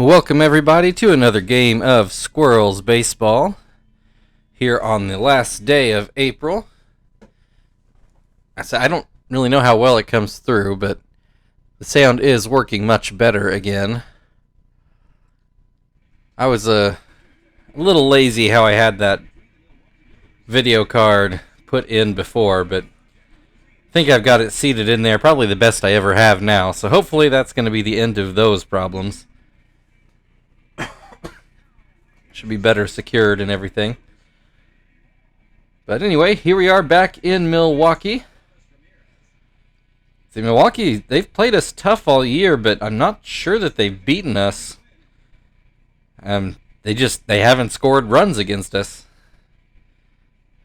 Welcome everybody to another game of Squirrels Baseball here on the last day of April. I don't really know how well it comes through, but the sound is working much better again. I was a little lazy how I had that video card put in before, but I think I've got it seated in there, probably the best I ever have now, so hopefully that's going to be the end of those problems. Should be better secured and everything. But anyway, here we are back in Milwaukee. See, Milwaukee, they've played us tough all year, but I'm not sure that they've beaten us. They haven't scored runs against us.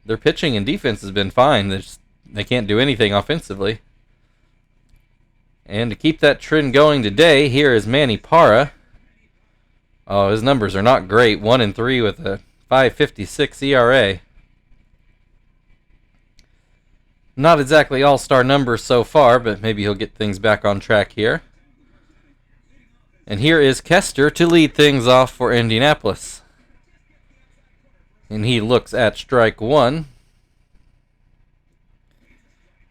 Their pitching and defense has been fine. They can't do anything offensively. And to keep that trend going today, here is Manny Parra. Oh, his numbers are not great. 1-3 with a 5.56 ERA. Not exactly all-star numbers so far, but maybe he'll get things back on track here. And here is Kester to lead things off for Indianapolis. And he looks at strike one.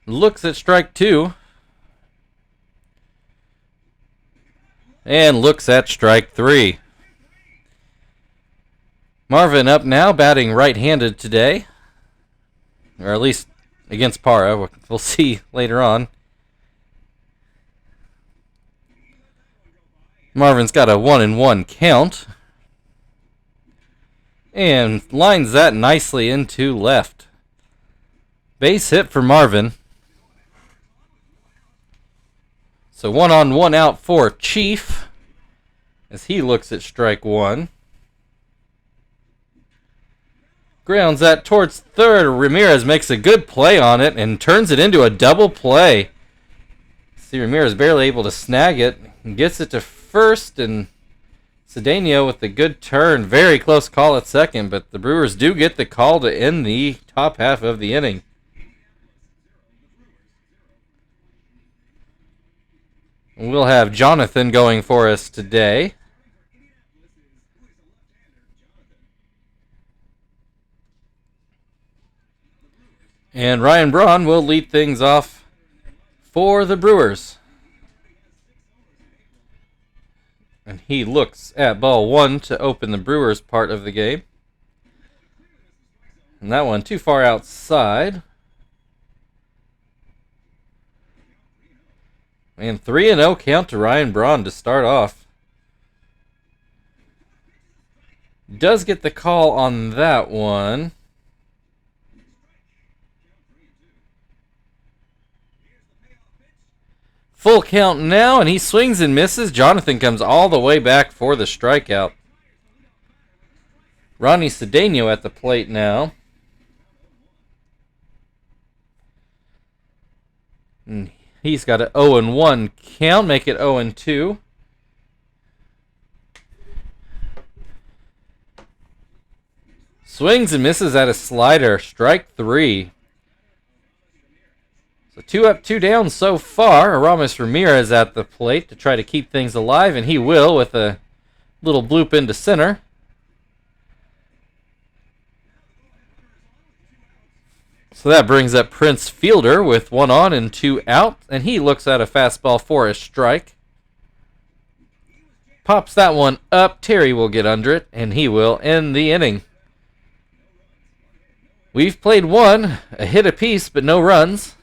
Looks at strike two. And looks at strike three. Marvin up now, batting right-handed today. Or at least against Parra. We'll see later on. Marvin's got a 1-1 count. And lines that nicely into left. Base hit for Marvin. So 1-on-1 out for Chief as he looks at strike one. Grounds that towards third. Ramirez makes a good play on it and turns it into a double play. See, Ramirez barely able to snag it and gets it to first, and Cedeno with the good turn. Very close call at second, but the Brewers do get the call to end the top half of the inning. We'll have Jonathan going for us today. And Ryan Braun will lead things off for the Brewers. And he looks at ball one to open the Brewers part of the game. And that one too far outside. And 3-0 count to Ryan Braun to start off. Does get the call on that one. Full count now, and he swings and misses. Jonathan comes all the way back for the strikeout. Ronnie Cedeno at the plate now. And he's got an 0-1 count, make it 0-2. Swings and misses at a slider, strike three. So 2 up, 2 down so far. Aramis Ramirez at the plate to try to keep things alive, and he will with a little bloop into center. So that brings up Prince Fielder with 1 on and 2 out, and he looks at a fastball for a strike. Pops that one up. Terry will get under it, and he will end the inning. We've played one, a hit apiece, but no runs.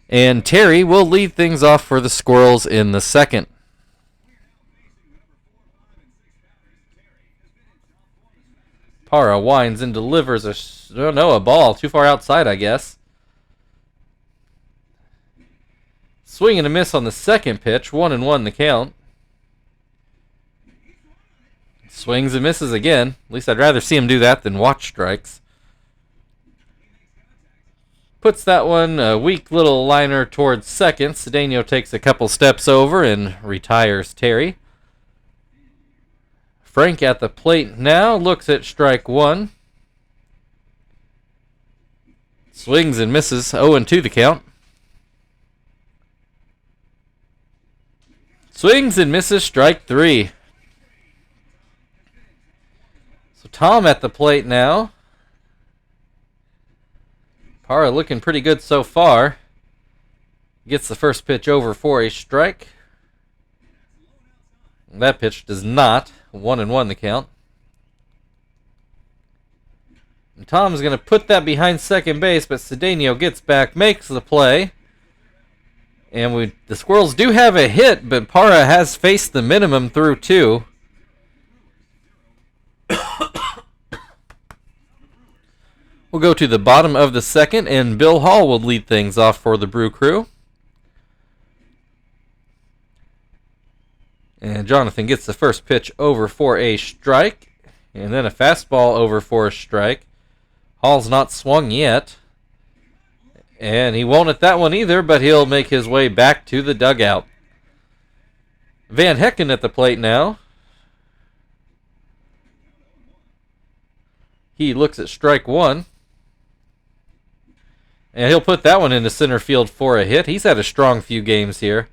And Terry will lead things off for the Squirrels in the second. Parra winds and delivers a ball too far outside, I guess. Swing and a miss on the second pitch. 1-1 the count. Swings and misses again. At least I'd rather see him do that than watch strikes. Puts that one, a weak little liner towards second. Cedeno takes a couple steps over and retires Terry. Frank at the plate now, looks at strike one. Swings and misses, 0-2 the count. Swings and misses, strike three. So Tom at the plate now. Parra looking pretty good so far. Gets the first pitch over for a strike. That pitch does not. 1-1 the count. And Tom's going to put that behind second base, but Cedeno gets back, makes the play. And the Squirrels do have a hit, but Parra has faced the minimum through 2. We'll go to the bottom of the second, and Bill Hall will lead things off for the Brew Crew. And Jonathan gets the first pitch over for a strike, and then a fastball over for a strike. Hall's not swung yet, and he won't at that one either, but he'll make his way back to the dugout. Van Hecken at the plate now. He looks at strike 1. And he'll put that one into center field for a hit. He's had a strong few games here.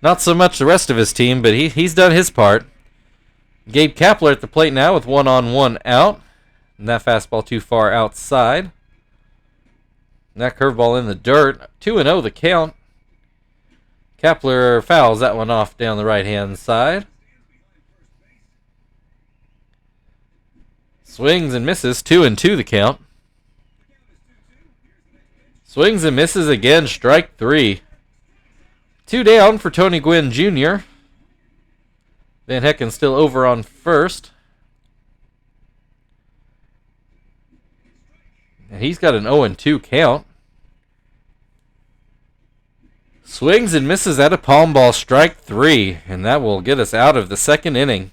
Not so much the rest of his team, but he's done his part. Gabe Kapler at the plate now with 1-on-1 out. And that fastball too far outside. And that curveball in the dirt. 2-0 the count. Kapler fouls that one off down the right-hand side. Swings and misses. 2-2 the count. Swings and misses again. Strike 3. 2 down for Tony Gwynn Jr. Van Hecken still over on first. And he's got an 0-2 count. Swings and misses at a palm ball. Strike 3. And that will get us out of the second inning.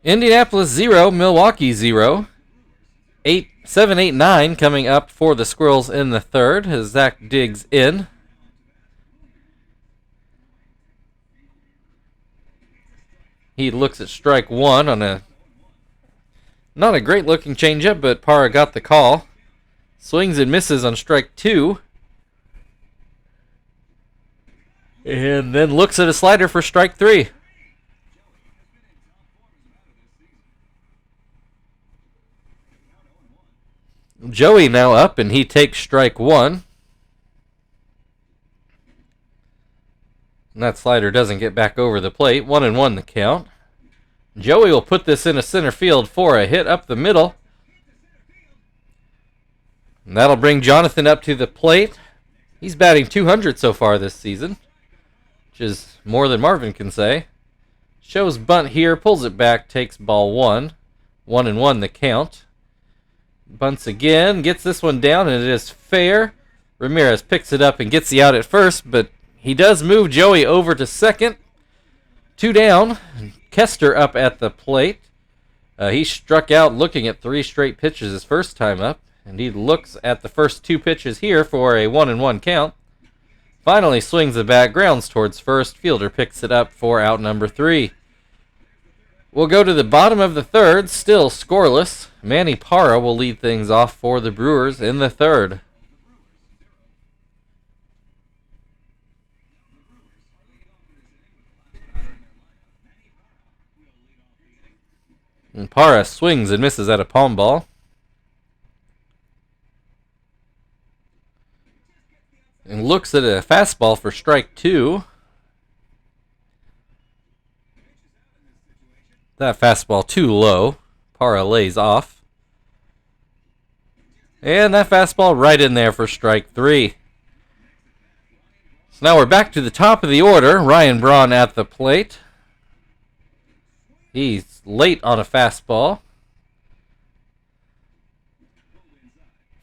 Indianapolis 0, Milwaukee 0. 7-8-9 coming up for the Squirrels in the third as Zach digs in. He looks at strike 1 on not a great looking changeup, but Parra got the call. Swings and misses on strike 2. And then looks at a slider for strike 3. Joey now up, and he takes strike 1. And that slider doesn't get back over the plate. 1-1 the count. Joey will put this into center field for a hit up the middle. And that'll bring Jonathan up to the plate. He's batting .200 so far this season, which is more than Marvin can say. Shows bunt here, pulls it back, takes ball 1. 1-1 the count. Bunts again, gets this one down, and it is fair. Ramirez picks it up and gets the out at first, but he does move Joey over to second. 2 down. Kester up at the plate. He struck out looking at 3 straight pitches his first time up, and he looks at the first 2 pitches here for a 1-1 count. Finally swings the bat, grounds towards first. Fielder picks it up for out number 3. We'll go to the bottom of the third, still scoreless. Manny Parra will lead things off for the Brewers in the third. And Parra swings and misses at a palm ball. And looks at a fastball for strike 2. That fastball too low. Parra lays off. And that fastball right in there for strike 3. So now we're back to the top of the order. Ryan Braun at the plate. He's late on a fastball.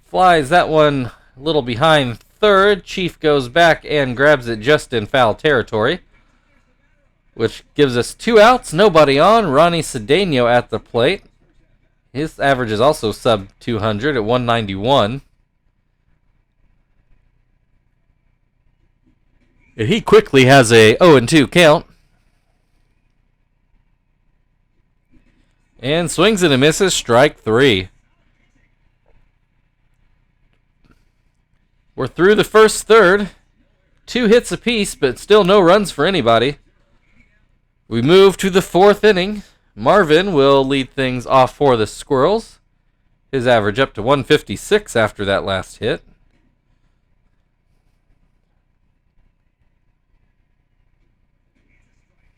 Flies that one a little behind third. Chief goes back and grabs it just in foul territory, which gives us 2 outs, nobody on. Ronnie Cedeno at the plate. His average is also sub 200 at 191. And he quickly has a 0-2 count. And swings and a misses, strike 3. We're through the first third. 2 hits apiece, but still no runs for anybody. We move to the fourth inning. Marvin will lead things off for the Squirrels. His average up to 156 after that last hit.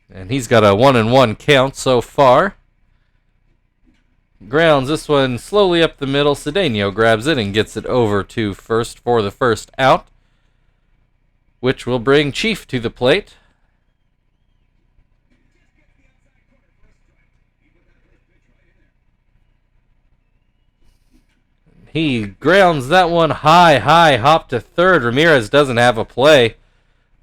And he's got a 1-1 count so far. Grounds this one slowly up the middle. Cedeno grabs it and gets it over to first for the first out, which will bring Chief to the plate. He grounds that one high, hop to third. Ramirez doesn't have a play.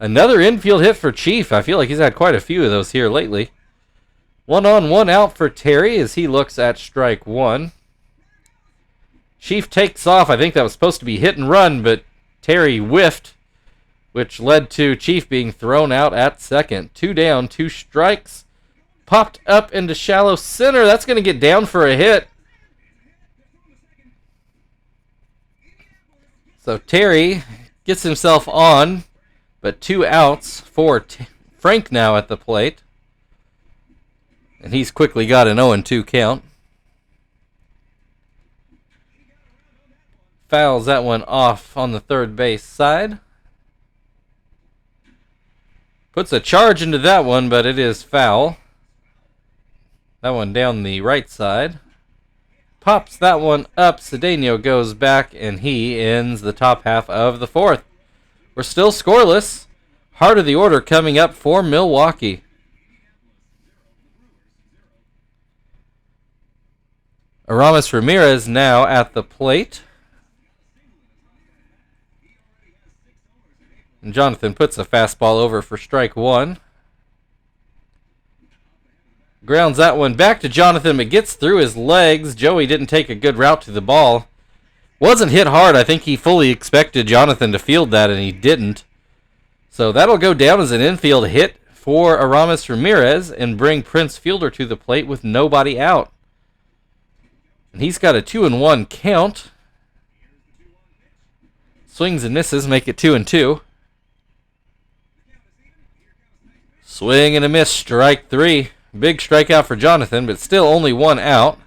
Another infield hit for Chief. I feel like he's had quite a few of those here lately. 1-on-1 out for Terry as he looks at strike one. Chief takes off. I think that was supposed to be hit and run, but Terry whiffed, which led to Chief being thrown out at second. 2 down, 2 strikes. Popped up into shallow center. That's going to get down for a hit. So Terry gets himself on, but 2 outs for Frank now at the plate. And he's quickly got an 0-2 count. Fouls that one off on the third base side. Puts a charge into that one, but it is foul. That one down the right side. Pops that one up. Cedeno goes back, and he ends the top half of the fourth. We're still scoreless. Heart of the order coming up for Milwaukee. Aramis Ramirez now at the plate. And Jonathan puts a fastball over for strike one. Grounds that one back to Jonathan, but gets through his legs. Joey didn't take a good route to the ball. Wasn't hit hard. I think he fully expected Jonathan to field that, and he didn't. So that'll go down as an infield hit for Aramis Ramirez and bring Prince Fielder to the plate with nobody out. And he's got a 2-1 count. Swings and misses, make it 2-2. Swing and a miss, strike three. Big strikeout for Jonathan, but still only 1 out.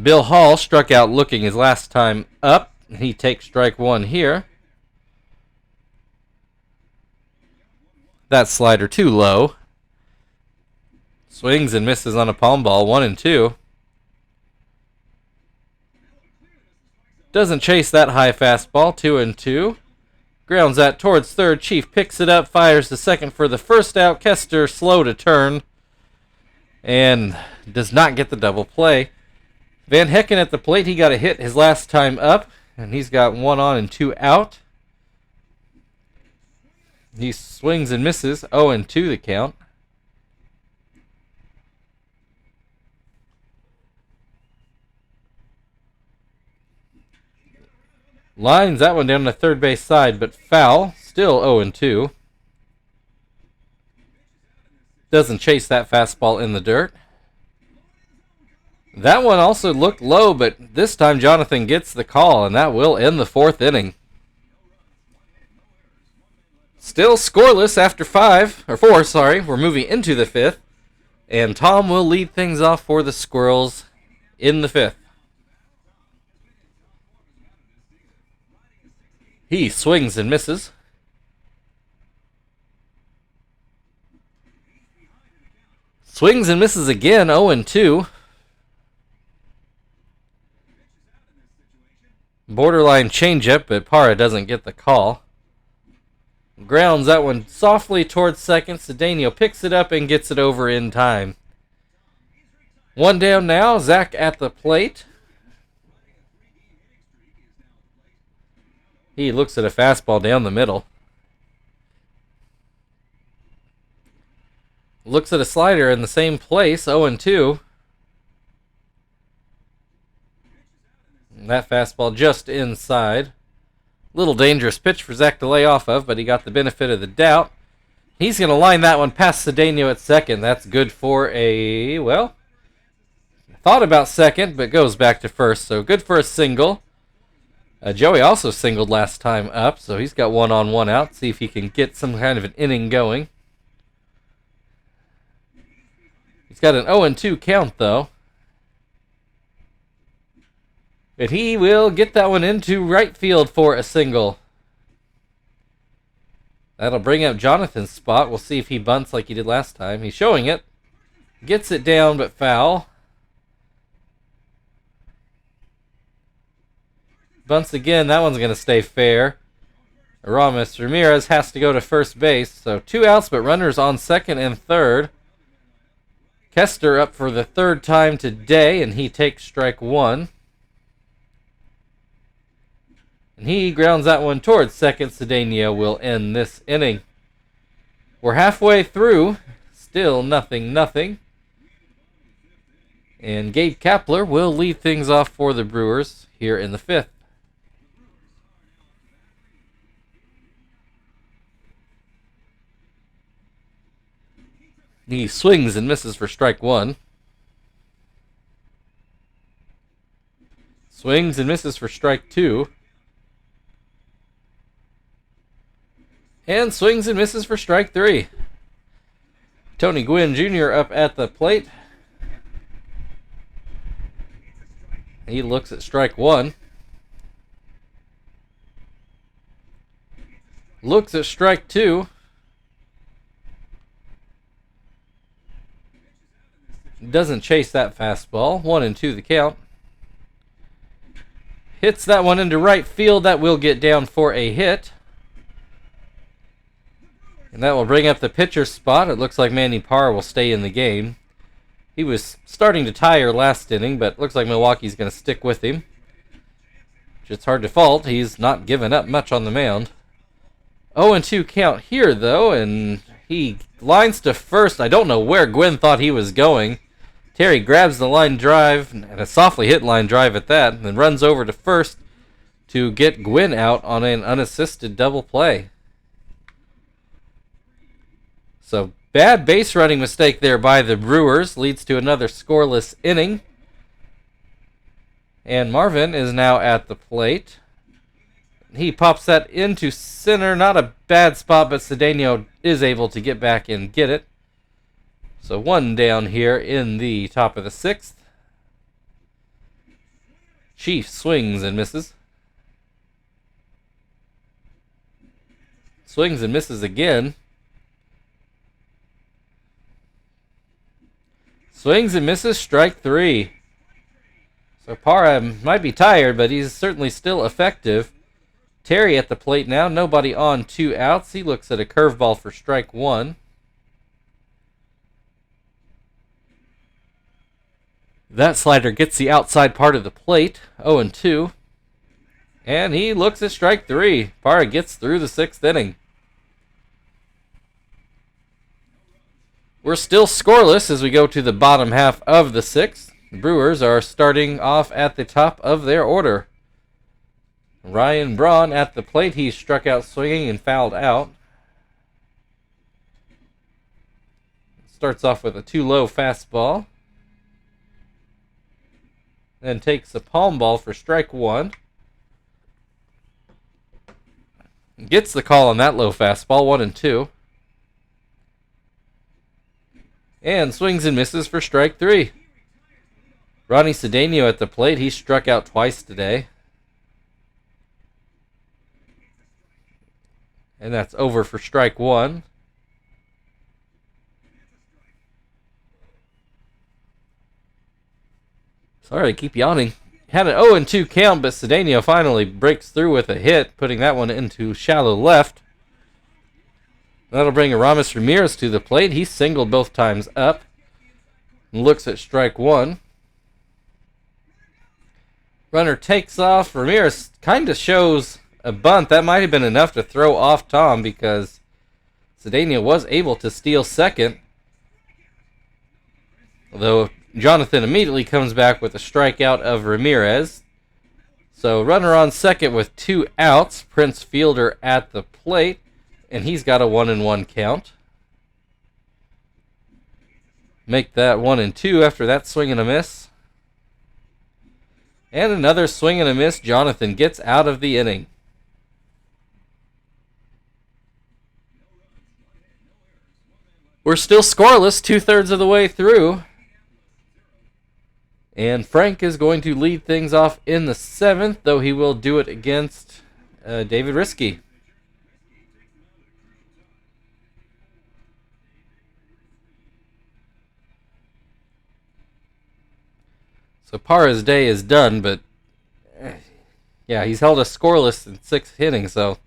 Bill Hall struck out looking his last time up. He takes strike one here. That slider too low. Swings and misses on a palm ball, 1-2. Doesn't chase that high fastball, 2-2. Grounds that towards third. Chief picks it up, fires to second for the first out. Kester slow to turn and does not get the double play. Van Hecken at the plate. He got a hit his last time up, and he's got 1 on and 2 out. He swings and misses, 0-2 the count. Lines that one down the third base side, but foul. Still 0-2. Doesn't chase that fastball in the dirt. That one also looked low, but this time Jonathan gets the call, and that will end the fourth inning. Still scoreless after 4, sorry. We're moving into the fifth, and Tom will lead things off for the Squirrels in the fifth. He swings and misses. Swings and misses again, 0-2. Borderline changeup, but Parra doesn't get the call. Grounds that one softly towards second. Cedeno picks it up and gets it over in time. 1 down now. Zach at the plate. He looks at a fastball down the middle. Looks at a slider in the same place, 0-2. That fastball just inside. Little dangerous pitch for Zach to lay off of, but he got the benefit of the doubt. He's going to line that one past Cedeno at second. That's good for a, well, thought about second, but goes back to first. So good for a single. Joey also singled last time up, so he's got 1 on 1 out. See if he can get some kind of an inning going. He's got an 0-2 count, though. But he will get that one into right field for a single. That'll bring up Jonathan's spot. We'll see if he bunts like he did last time. He's showing it. Gets it down, but foul. Bunts again. That one's going to stay fair. Ramirez has to go to first base. So 2 outs, but runners on second and third. Kester up for the 3rd time today, and he takes strike 1. And he grounds that one towards second. Cedeno will end this inning. We're halfway through. Still 0-0. And Gabe Kapler will lead things off for the Brewers here in the 5th. He swings and misses for strike 1. Swings and misses for strike 2. And swings and misses for strike 3. Tony Gwynn Jr. up at the plate. He looks at strike 1. Looks at strike 2. Doesn't chase that fastball. 1-2 the count. Hits that one into right field. That will get down for a hit. And that will bring up the pitcher's spot. It looks like Manny Parr will stay in the game. He was starting to tire last inning, but looks like Milwaukee's going to stick with him. Which it's hard to fault. He's not given up much on the mound. 0-2 count here, though, and he lines to first. I don't know where Gwynn thought he was going. Terry grabs the line drive, and a softly hit line drive at that, and then runs over to first to get Gwynn out on an unassisted double play. So, bad base running mistake there by the Brewers leads to another scoreless inning. And Marvin is now at the plate. He pops that into center. Not a bad spot, but Cedeno is able to get back and get it. So 1 down here in the top of the 6th. Chief swings and misses. Swings and misses again. Swings and misses, strike 3. So Parra might be tired, but he's certainly still effective. Terry at the plate now, nobody on, 2 outs. He looks at a curveball for strike 1. That slider gets the outside part of the plate, 0-2. And he looks at strike 3. Parra gets through the 6th inning. We're still scoreless as we go to the bottom half of the 6th. The Brewers are starting off at the top of their order. Ryan Braun at the plate. He struck out swinging and fouled out. Starts off with a too-low fastball. Then takes a palm ball for strike 1. Gets the call on that low fastball, 1-2. And swings and misses for strike 3. Ronnie Cedeno at the plate. He struck out twice today. And that's over for strike 1. Sorry to keep yawning. Had an 0-2 count, but Cedeno finally breaks through with a hit, putting that one into shallow left. That'll bring Aramis Ramirez to the plate. He singled both times up. And looks at strike 1. Runner takes off. Ramirez kind of shows a bunt. That might have been enough to throw off Tom because Cedeno was able to steal second. Although Jonathan immediately comes back with a strikeout of Ramirez. So runner on second with 2 outs. Prince Fielder at the plate. And he's got a 1-1 count. Make that 1-2 after that swing and a miss. And another swing and a miss. Jonathan gets out of the inning. We're still scoreless 2/3 of the way through. And Frank is going to lead things off in the 7th, though he will do it against David Risky. So Parra's day is done, but yeah, he's held us scoreless in 6 innings, so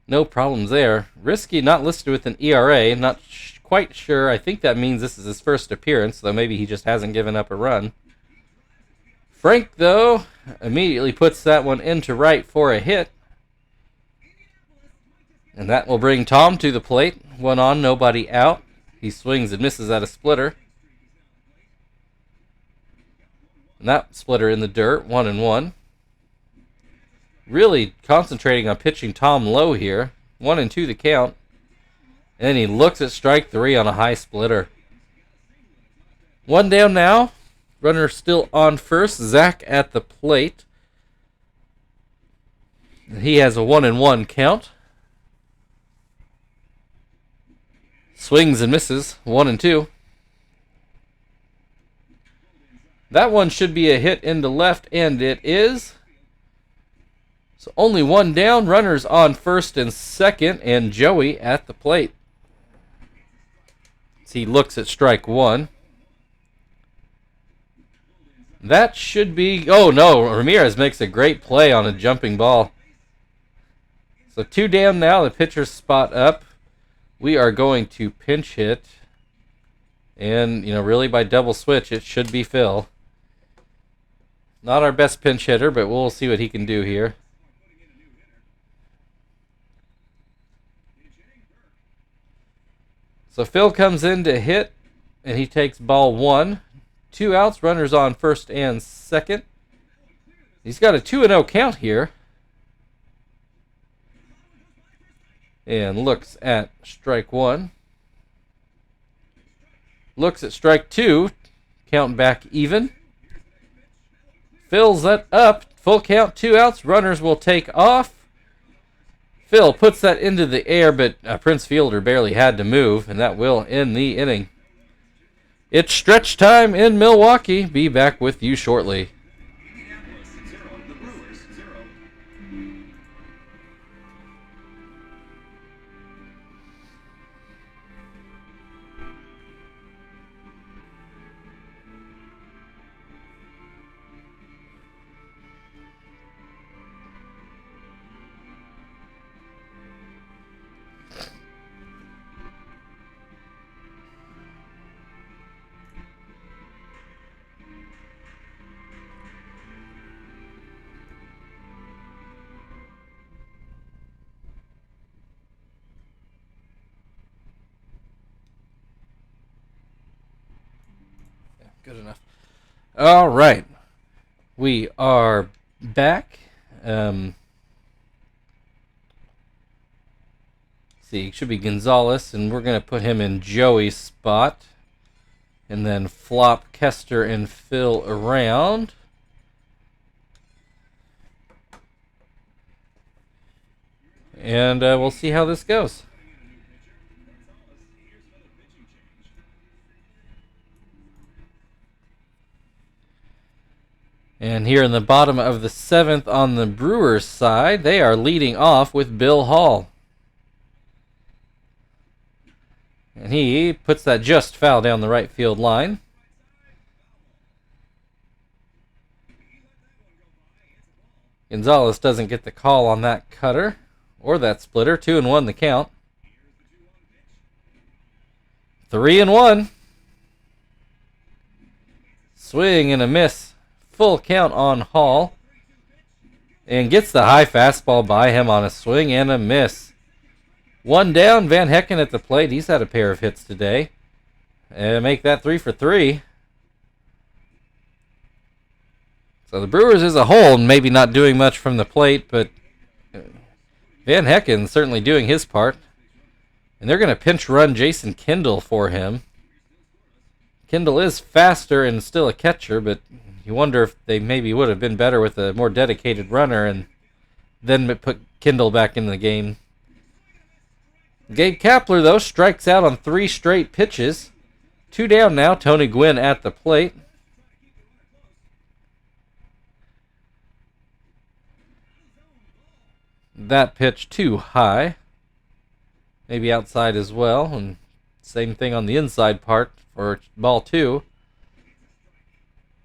no problems there. Risky not listed with an ERA, not quite sure. I think that means this is his first appearance, though maybe he just hasn't given up a run. Frank, though, immediately puts that one into right for a hit. And that will bring Tom to the plate. 1 on, nobody out. He swings and misses at a splitter. And that splitter in the dirt, 1-1. Really concentrating on pitching Tom low here. 1-2 the count. And then he looks at strike 3 on a high splitter. 1 down now. Runner still on first. Zach at the plate. He has a 1-1 count. Swings and misses. 1-2. That one should be a hit into left, and it is. So only 1 down. Runners on first and second, and Joey at the plate. As he looks at strike 1. That should be... Oh, no. Ramirez makes a great play on a jumping ball. So 2 down now. The pitcher's spot up. We are going to pinch hit. And, really by double switch, it should be Phil. Not our best pinch hitter, but we'll see what he can do here. So Phil comes in to hit, and he takes ball 1. 2 outs, runners on first and second. He's got a 2-0 count here. And looks at strike 1. Looks at strike 2. Count back even. Fills that up. Full count, 2 outs. Runners will take off. Phil puts that into the air, but Prince Fielder barely had to move, and that will end the inning. It's stretch time in Milwaukee. Be back with you shortly. Indianapolis 0, the Brewers 0. Good enough. All right. We are back. See, it should be Gonzalez, and we're going to put him in Joey's spot. And then flop Kester and Phil around. And we'll see how this goes. And here in the bottom of the 7th on the Brewers side, they are leading off with Bill Hall. And he puts that just foul down the right field line. Gonzalez doesn't get the call on that cutter or that splitter. 2-1 the count. 3-1. Swing and a miss. Full count on Hall. And gets the high fastball by him on a swing and a miss. 1 down. Van Hecken at the plate. He's had a pair of hits today. And make that 3 for 3. So the Brewers as a whole maybe not doing much from the plate, but Van Hecken certainly doing his part. And they're going to pinch run Jason Kendall for him. Kendall is faster and still a catcher, but you wonder if they maybe would have been better with a more dedicated runner and then put Kendall back in the game. Gabe Kapler, though, strikes out on 3 straight pitches. 2 down now. Tony Gwynn at the plate. That pitch too high. Maybe outside as well. And same thing on the inside part for ball 2.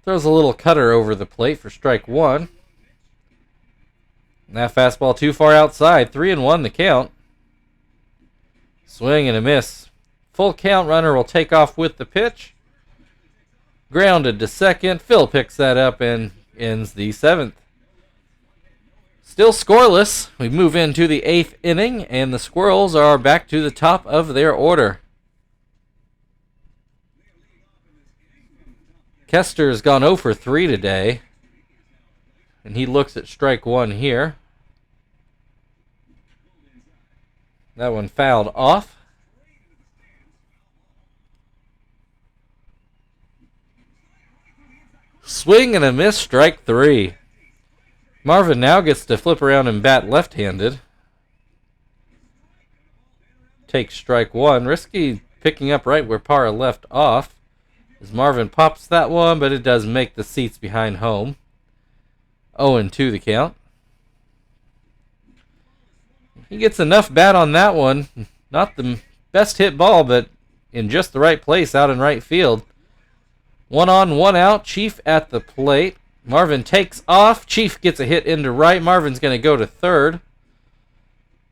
Throws a little cutter over the plate for strike 1. That fastball too far outside. 3-1 the count. Swing and a miss. Full count. Runner will take off with the pitch. Grounded to second. Phil picks that up and ends the 7th. Still scoreless. We move into the 8th inning, and the Squirrels are back to the top of their order. Kester's gone 0 for 3 today, and he looks at strike 1 here. That one fouled off. Swing and a miss, strike 3. Marvin now gets to flip around and bat left-handed. Takes strike 1. Risky picking up right where Parra left off. As Marvin pops that one, but it does make the seats behind home. 0-2 the count. He gets enough bat on that one. Not the best hit ball, but in just the right place out in right field. 1 on, 1 out. Chief at the plate. Marvin takes off. Chief gets a hit into right. Marvin's going to go to third.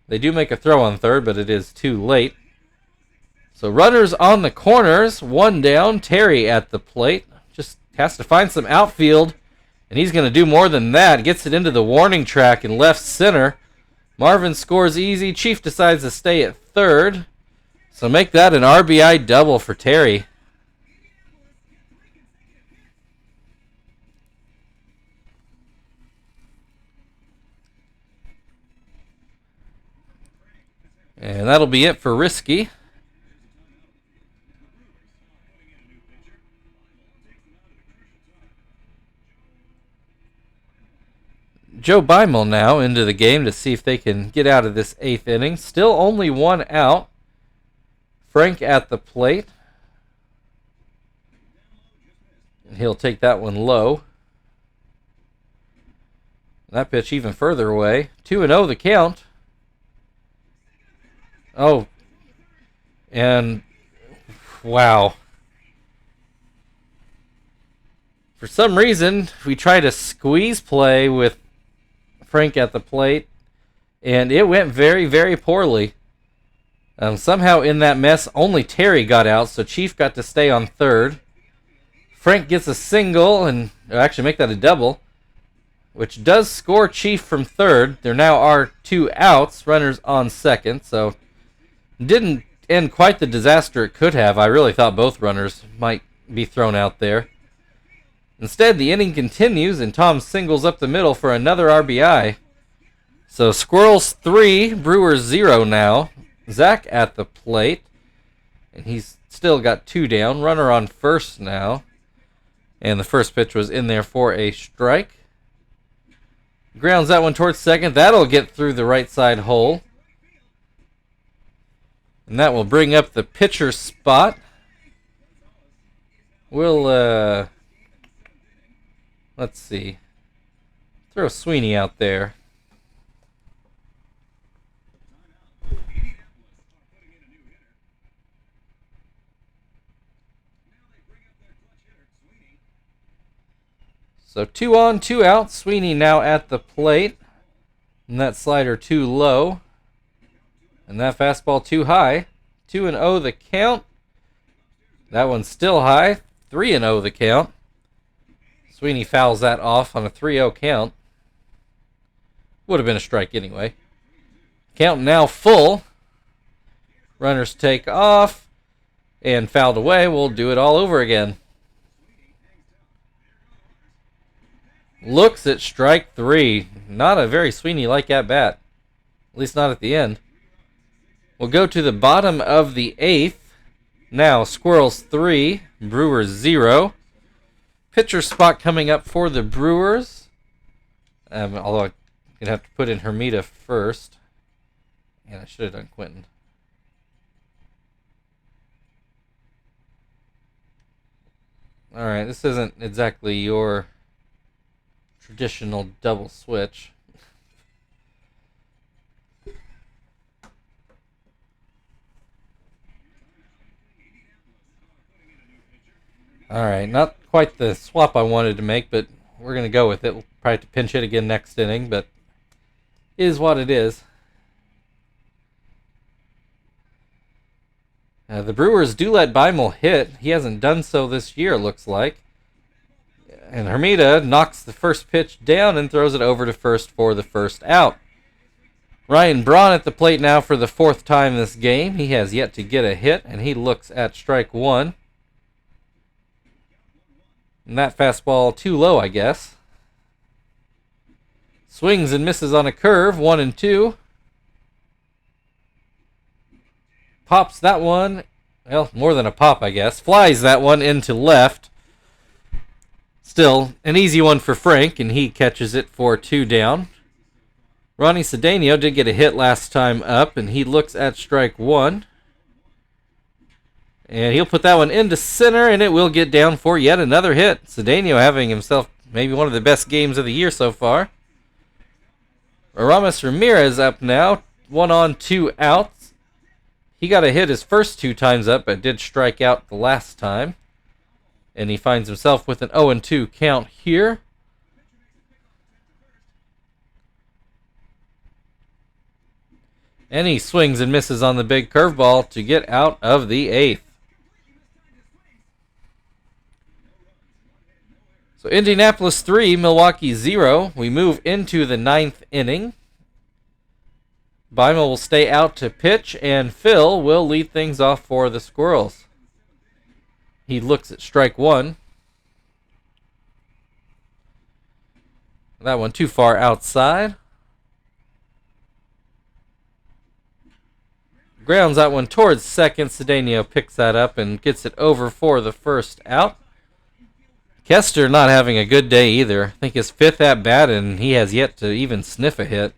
They do make a throw on third, but it is too late. So runners on the corners. 1 down. Terry at the plate. Just has to find some outfield, and he's going to do more than that. Gets it into the warning track in left center. Marvin scores easy. Chief decides to stay at third. So make that an RBI double for Terry. And that'll be it for Risky. Joe Beimel now into the game to see if they can get out of this 8th inning. Still only 1 out. Frank at the plate. He'll take that one low. That pitch even further away. 2-0 the count. Oh. And wow. For some reason, we tried a squeeze play with Frank at the plate, and it went very, very poorly. Somehow in that mess, only Terry got out, so Chief got to stay on third. Frank gets a single, and actually make that a double, which does score Chief from third. There now are 2 outs, runners on second, so didn't end quite the disaster it could have. I really thought both runners might be thrown out there. Instead, the inning continues, and Tom singles up the middle for another RBI. So Squirrels 3, Brewers 0 now. Zach at the plate, and he's still got 2 down. Runner on first now. And the first pitch was in there for a strike. Grounds that one towards second. That'll get through the right side hole. And that will bring up the pitcher spot. We'll, let's see. Throw Sweeney out there. So 2 on, 2 out. Sweeney now at the plate. And that slider too low. And that fastball too high. 2-0 the count. That one's still high. 3-0 the count. Sweeney fouls that off on a 3-0 count. Would have been a strike anyway. Count now full. Runners take off. And fouled away. We'll do it all over again. Looks at strike 3. Not a very Sweeney-like at-bat. At least not at the end. We'll go to the bottom of the 8th. Now, Squirrels 3, Brewers 0. Pitcher spot coming up for the Brewers. Although I'm going to have to put in Hermita first. And I should have done Quentin. Alright, this isn't exactly your traditional double switch. Alright, not quite the swap I wanted to make, but we're going to go with it. We'll probably have to pinch it again next inning, but it is what it is. The Brewers do let Beimel hit. He hasn't done so this year, it looks like. And Hermida knocks the first pitch down and throws it over to first for the first out. Ryan Braun at the plate now for the fourth time this game. He has yet to get a hit, and he looks at strike one. And that fastball too low, I guess. Swings and misses on a curve, 1-2. Pops that one, well, more than a pop, I guess. Flies that one into left. Still, an easy one for Frank, and he catches it for 2 down. Ronnie Cedeno did get a hit last time up, and he looks at strike one. And he'll put that one into center, and it will get down for yet another hit. Cedeno having himself maybe one of the best games of the year so far. Aramis Ramirez up now, 1 on, 2 outs. He got a hit his first 2 times up, but did strike out the last time. And he finds himself with an 0-2 count here. And he swings and misses on the big curveball to get out of the 8th. So Indianapolis 3, Milwaukee 0. We move into the 9th inning. Beimel will stay out to pitch, and Phil will lead things off for the Squirrels. He looks at strike one. That one too far outside. Grounds that one towards second. Cedeno picks that up and gets it over for the first out. Kester not having a good day either. I think his 5th at bat, and he has yet to even sniff a hit.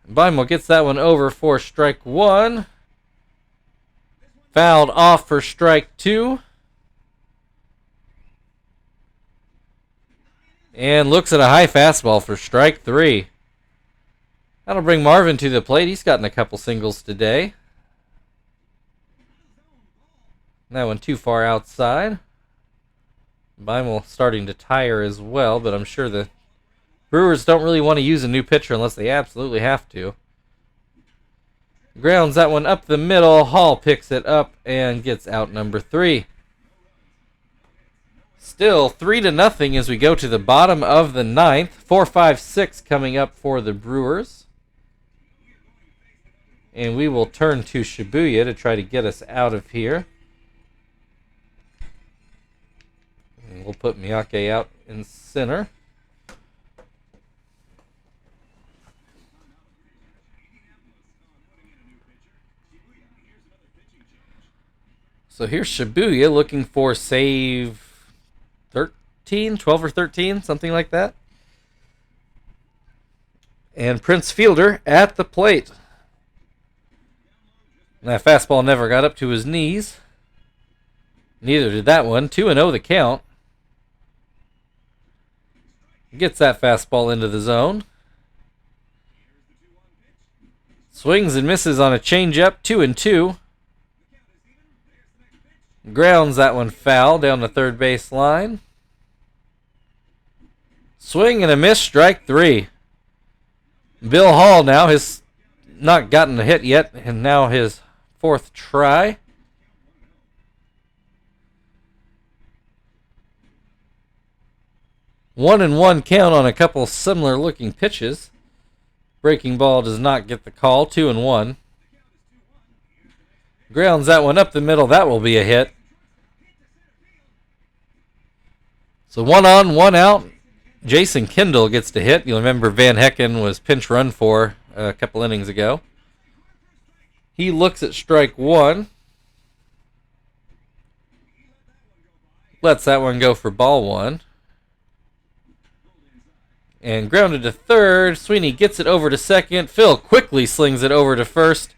Beimel gets that one over for strike one. Fouled off for strike 2. And looks at a high fastball for strike 3. That'll bring Marvin to the plate. He's gotten a couple singles today. That one too far outside. Beimel starting to tire as well, but I'm sure the Brewers don't really want to use a new pitcher unless they absolutely have to. Grounds that one up the middle. Hall picks it up and gets out number 3. Still 3-0 as we go to the bottom of the 9th. 4-5-6 coming up for the Brewers. And we will turn to Shibuya to try to get us out of here. And we'll put Miyake out in center. So here's Shibuya looking for save 13, 12 or 13, something like that. And Prince Fielder at the plate. And that fastball never got up to his knees. Neither did that one. 2-0 the count. Gets that fastball into the zone. Swings and misses on a changeup. 2-2. Grounds that one foul down the third base line. Swing and a miss, strike 3. Bill Hall now has not gotten a hit yet, and now his 4th try. One and one count on a couple similar looking pitches. Breaking ball does not get the call. 2-1. Grounds that one up the middle. That will be a hit. So 1 on, 1 out. Jason Kendall gets to hit. You'll remember Van Hecken was pinch run for a couple innings ago. He looks at strike 1. Lets that one go for ball 1. And grounded to third. Sweeney gets it over to second. Phil quickly slings it over to first.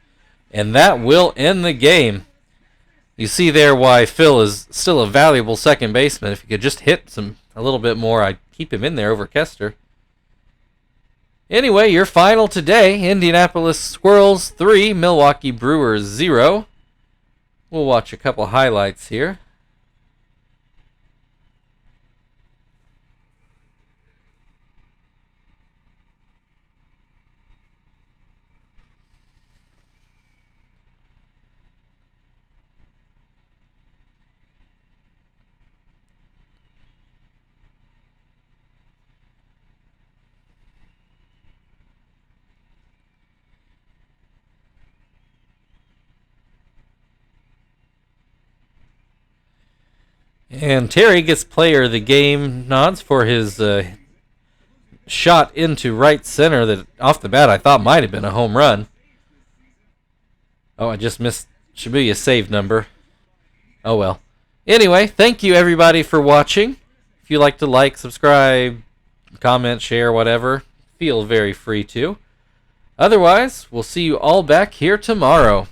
And that will end the game. You see there why Phil is still a valuable second baseman. If he could just hit a little bit more, I'd keep him in there over Kester. Anyway, your final today, Indianapolis Squirrels 3, Milwaukee Brewers 0. We'll watch a couple highlights here. And Terry gets player of the game nods for his shot into right center that off the bat I thought might have been a home run. Oh, I just missed Shibuya's save number. Oh well. Anyway, thank you everybody for watching. If you like to like, subscribe, comment, share, whatever, feel very free to. Otherwise, we'll see you all back here tomorrow.